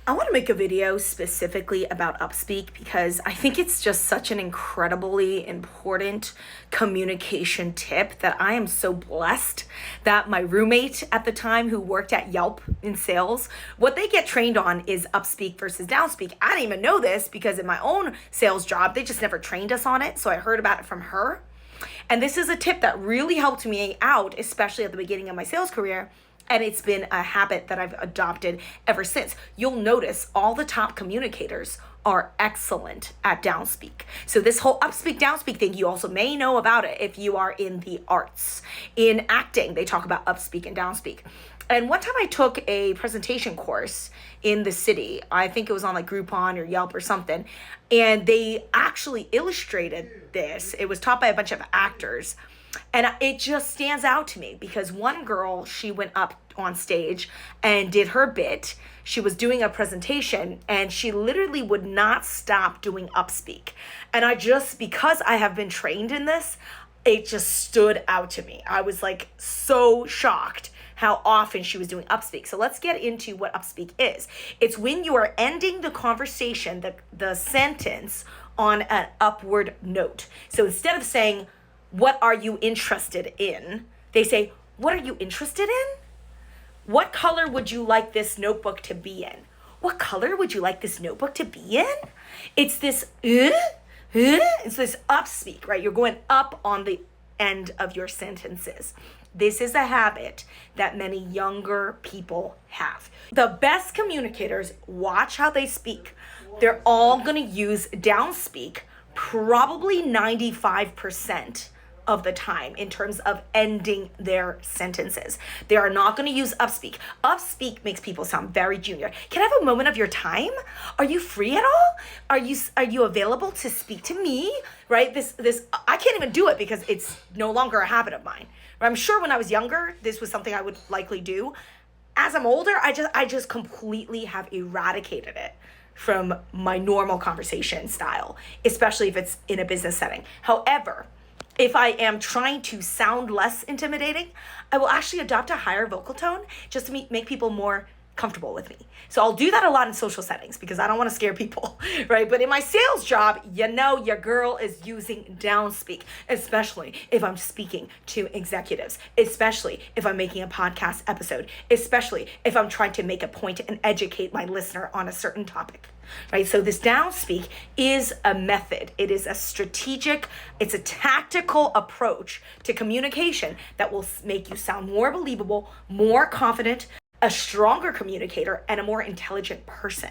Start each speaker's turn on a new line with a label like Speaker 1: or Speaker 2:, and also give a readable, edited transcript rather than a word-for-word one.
Speaker 1: I want to make a video specifically about upspeak because I think it's just such an incredibly important communication tip that I am so blessed that my roommate at the time who worked at Yelp in sales, what they get trained on is upspeak versus downspeak. I didn't even know this because in my own sales job, they just never trained us on it. So I heard about it from her. And this is a tip that really helped me out, especially at the beginning of my sales career. And it's been a habit that I've adopted ever since. You'll notice all the top communicators are excellent at downspeak. So this whole upspeak, downspeak thing, you also may know about it if you are in the arts. In acting, they talk about upspeak and downspeak. And one time I took a presentation course in the city. I think it was on like Groupon or Yelp or something. And they actually illustrated this. It was taught by a bunch of actors. And it just stands out to me because one girl, she went up on stage and did her bit. She was doing a presentation and she literally would not stop doing upspeak. And because I have been trained in this, it just stood out to me. I was like so shocked how often she was doing upspeak. So let's get into what upspeak is. It's when you are ending the conversation, the sentence on an upward note. So instead of saying, "What are you interested in?" they say, "What are you interested in? What color would you like this notebook to be in? What color would you like this notebook to be in?" It's this, it's this upspeak, right? You're going up on the end of your sentences. This is a habit that many younger people have. The best communicators, watch how they speak. They're all going to use downspeak probably 95% of the time in terms of ending their sentences. They are not going to use upspeak. Upspeak makes people sound very junior. "Can I have a moment of your time? Are you free at all? Are you available to speak to me?" Right? This I can't even do it because it's no longer a habit of mine. I'm sure when I was younger, this was something I would likely do. As I'm older, I just completely have eradicated it from my normal conversation style, especially if it's in a business setting. However, if I am trying to sound less intimidating, I will actually adopt a higher vocal tone just to make people more comfortable with me. So I'll do that a lot in social settings because I don't want to scare people, right? But in my sales job, your girl is using downspeak, especially if I'm speaking to executives, especially if I'm making a podcast episode, especially if I'm trying to make a point and educate my listener on a certain topic. Right? So this downspeak is a method. It is a strategic, it's a tactical approach to communication that will make you sound more believable, more confident, a stronger communicator, and a more intelligent person.